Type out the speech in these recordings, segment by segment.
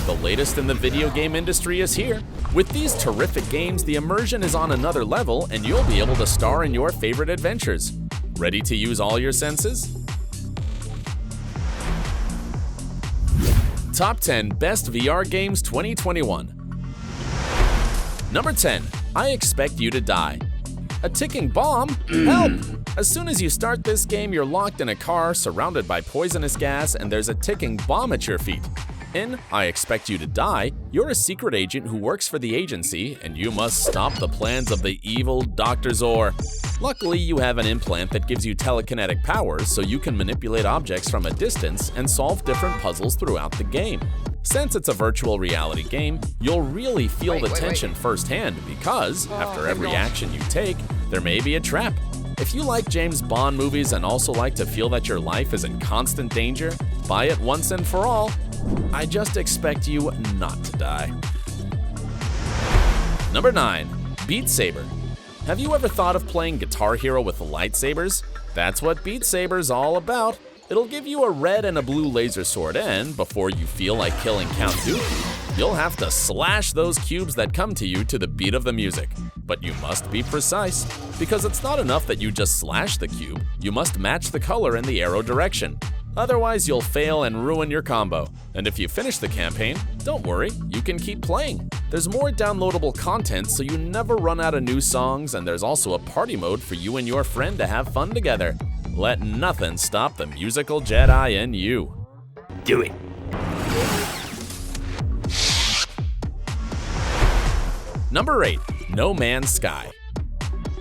The latest in the video game industry is here. With these terrific games, the immersion is on another level and you'll be able to star in your favorite adventures. Ready to use all your senses? Top 10 Best VR Games 2021. Number 10. I Expect You to Die. A ticking bomb? Help! As soon as you start this game, you're locked in a car surrounded by poisonous gas and there's a ticking bomb at your feet. In I Expect You to Die, you're a secret agent who works for the agency and you must stop the plans of the evil Dr. Zor. Luckily, you have an implant that gives you telekinetic powers so you can manipulate objects from a distance and solve different puzzles throughout the game. Since it's a virtual reality game, you'll really feel the tension firsthand because, after every action you take, there may be a trap. If you like James Bond movies and also like to feel that your life is in constant danger, buy it once and for all. I just expect you not to die. Number 9. Beat Saber. Have you ever thought of playing Guitar Hero with lightsabers? That's what Beat Saber's all about. It'll give you a red and a blue laser sword, and before you feel like killing Count Dooku, you'll have to slash those cubes that come to you to the beat of the music. But you must be precise, because it's not enough that you just slash the cube, you must match the color in the arrow direction. Otherwise, you'll fail and ruin your combo. And if you finish the campaign, don't worry, you can keep playing. There's more downloadable content so you never run out of new songs, and there's also a party mode for you and your friend to have fun together. Let nothing stop the musical Jedi in you. Do it. Number 8. No Man's Sky.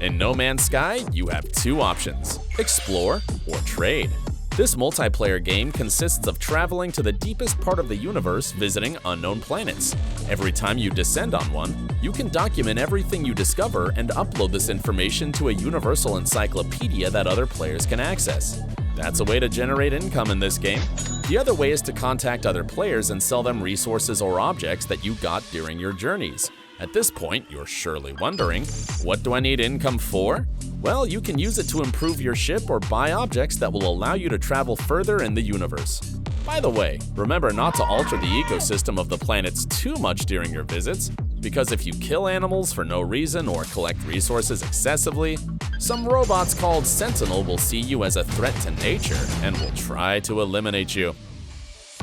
In No Man's Sky, you have two options: explore or trade. This multiplayer game consists of traveling to the deepest part of the universe, visiting unknown planets. Every time you descend on one, you can document everything you discover and upload this information to a universal encyclopedia that other players can access. That's a way to generate income in this game. The other way is to contact other players and sell them resources or objects that you got during your journeys. At this point, you're surely wondering, what do I need income for? Well, you can use it to improve your ship or buy objects that will allow you to travel further in the universe. By the way, remember not to alter the ecosystem of the planets too much during your visits, because if you kill animals for no reason or collect resources excessively, some robots called Sentinel will see you as a threat to nature and will try to eliminate you.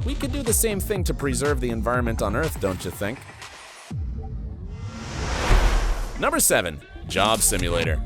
We could do the same thing to preserve the environment on Earth, don't you think? Number 7. Job Simulator.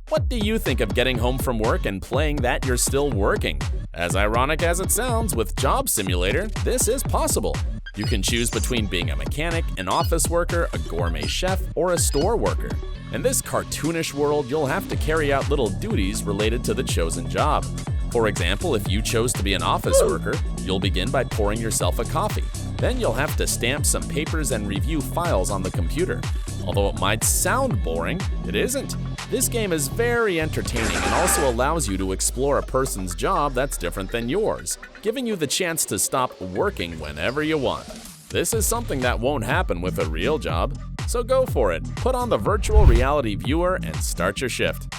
What do you think of getting home from work and playing that you're still working? As ironic as it sounds, with Job Simulator, this is possible. You can choose between being a mechanic, an office worker, a gourmet chef, or a store worker. In this cartoonish world, you'll have to carry out little duties related to the chosen job. For example, if you chose to be an office worker, you'll begin by pouring yourself a coffee. Then you'll have to stamp some papers and review files on the computer. Although it might sound boring, it isn't. This game is very entertaining and also allows you to explore a person's job that's different than yours, giving you the chance to stop working whenever you want. This is something that won't happen with a real job, so go for it. Put on the virtual reality viewer and start your shift.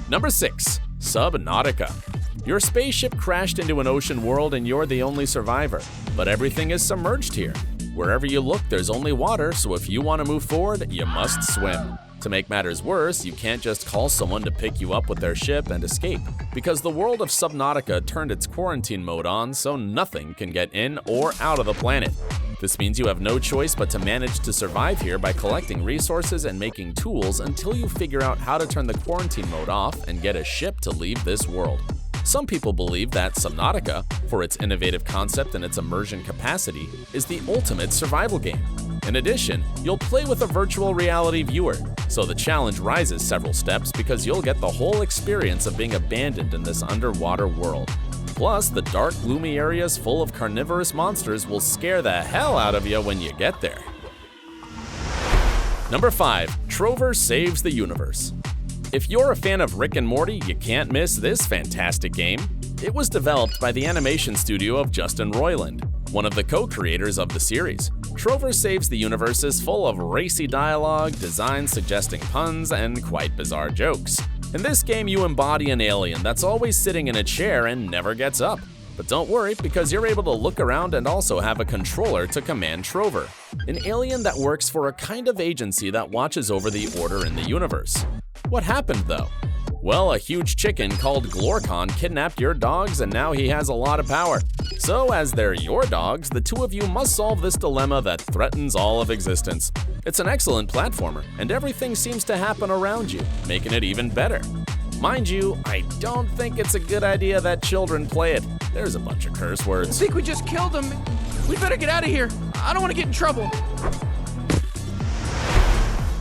Number 6. Subnautica. Your spaceship crashed into an ocean world and you're the only survivor, but everything is submerged here. Wherever you look, there's only water, so if you want to move forward, you must swim. To make matters worse, you can't just call someone to pick you up with their ship and escape, because the world of Subnautica turned its quarantine mode on so nothing can get in or out of the planet. This means you have no choice but to manage to survive here by collecting resources and making tools until you figure out how to turn the quarantine mode off and get a ship to leave this world. Some people believe that Subnautica, for its innovative concept and its immersion capacity, is the ultimate survival game. In addition, you'll play with a virtual reality viewer, so the challenge rises several steps because you'll get the whole experience of being abandoned in this underwater world. Plus, the dark, gloomy areas full of carnivorous monsters will scare the hell out of you when you get there. Number 5. Trover Saves the Universe. If you're a fan of Rick and Morty, you can't miss this fantastic game. It was developed by the animation studio of Justin Roiland, one of the co-creators of the series. Trover Saves the Universe is full of racy dialogue, designs suggesting puns, and quite bizarre jokes. In this game, you embody an alien that's always sitting in a chair and never gets up. But don't worry, because you're able to look around and also have a controller to command Trover, an alien that works for a kind of agency that watches over the order in the universe. What happened though? Well, a huge chicken called Glorcon kidnapped your dogs and now he has a lot of power. So as they're your dogs, the two of you must solve this dilemma that threatens all of existence. It's an excellent platformer, and everything seems to happen around you, making it even better. Mind you, I don't think it's a good idea that children play it. There's a bunch of curse words. I think we just killed him. We better get out of here. I don't want to get in trouble.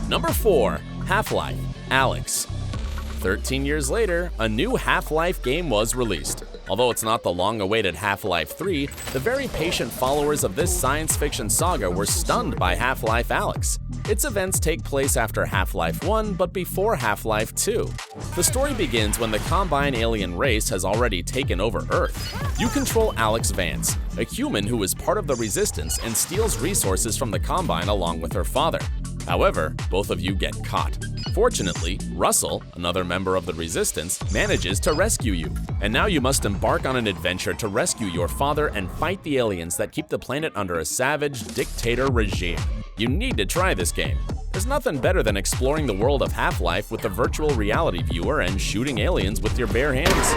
Number 4. Half-Life: Alyx. 13 years later, a new Half-Life game was released. Although it's not the long-awaited Half-Life 3, the very patient followers of this science fiction saga were stunned by Half-Life Alyx. Its events take place after Half-Life 1, but before Half-Life 2. The story begins when the Combine alien race has already taken over Earth. You control Alyx Vance, a human who is part of the Resistance and steals resources from the Combine along with her father. However, both of you get caught. Fortunately, Russell, another member of the Resistance, manages to rescue you. And now you must embark on an adventure to rescue your father and fight the aliens that keep the planet under a savage dictator regime. You need to try this game. There's nothing better than exploring the world of Half-Life with a virtual reality viewer and shooting aliens with your bare hands.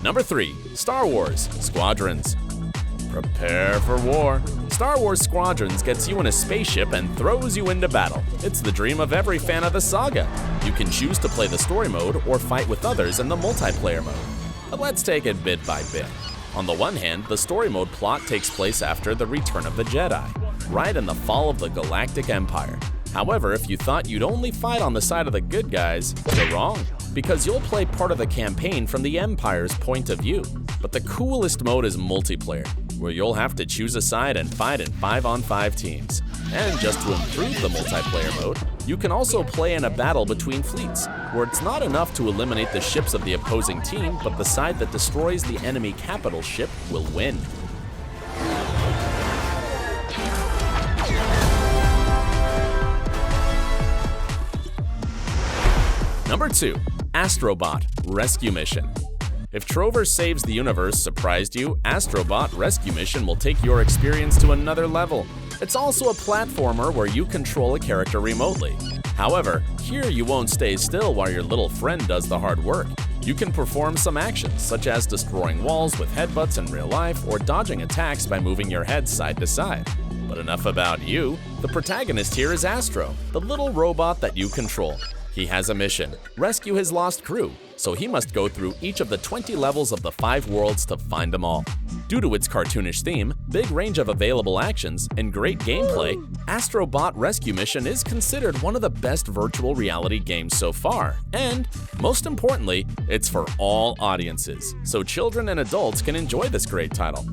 Number 3. Star Wars: Squadrons. Prepare for war. Star Wars Squadrons gets you in a spaceship and throws you into battle. It's the dream of every fan of the saga. You can choose to play the story mode or fight with others in the multiplayer mode. But let's take it bit by bit. On the one hand, the story mode plot takes place after the Return of the Jedi, right in the fall of the Galactic Empire. However, if you thought you'd only fight on the side of the good guys, you're wrong, because you'll play part of the campaign from the Empire's point of view. But the coolest mode is multiplayer, where you'll have to choose a side and fight in 5-on-5 teams. And just to improve the multiplayer mode, you can also play in a battle between fleets, where it's not enough to eliminate the ships of the opposing team, but the side that destroys the enemy capital ship will win. Number 2. Astrobot: Rescue Mission. If Trover Saves the Universe surprised you, Astrobot Rescue Mission will take your experience to another level. It's also a platformer where you control a character remotely. However, here you won't stay still while your little friend does the hard work. You can perform some actions, such as destroying walls with headbutts in real life or dodging attacks by moving your head side to side. But enough about you. The protagonist here is Astro, the little robot that you control. He has a mission: rescue his lost crew, so he must go through each of the 20 levels of the 5 worlds to find them all. Due to its cartoonish theme, big range of available actions, and great gameplay, Astrobot Rescue Mission is considered one of the best virtual reality games so far. And, most importantly, it's for all audiences, so children and adults can enjoy this great title.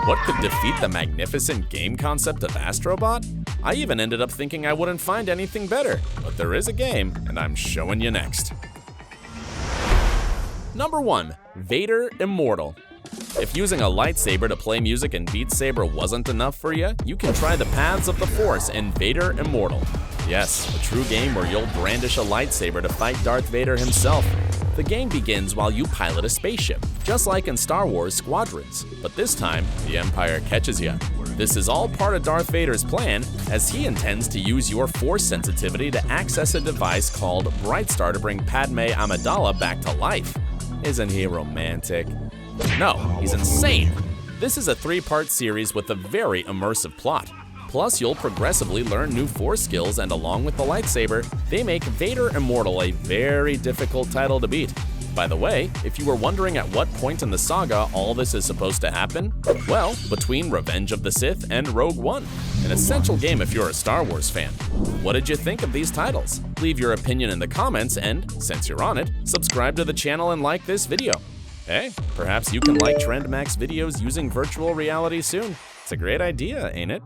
What could defeat the magnificent game concept of Astrobot? I even ended up thinking I wouldn't find anything better, but there is a game, and I'm showing you next. Number 1. Vader Immortal. If using a lightsaber to play music in Beat Saber wasn't enough for you, you can try the Paths of the Force in Vader Immortal. Yes, a true game where you'll brandish a lightsaber to fight Darth Vader himself. The game begins while you pilot a spaceship, just like in Star Wars Squadrons, but this time, the Empire catches you. This is all part of Darth Vader's plan, as he intends to use your Force sensitivity to access a device called Brightstar to bring Padme Amidala back to life. Isn't he romantic? No, he's insane! This is a 3-part series with a very immersive plot. Plus, you'll progressively learn new Force skills, and along with the lightsaber, they make Vader Immortal a very difficult title to beat. By the way, if you were wondering at what point in the saga all this is supposed to happen, well, between Revenge of the Sith and Rogue One, an essential game if you're a Star Wars fan. What did you think of these titles? Leave your opinion in the comments and, since you're on it, subscribe to the channel and like this video. Hey, perhaps you can like TrendMax videos using virtual reality soon. It's a great idea, ain't it?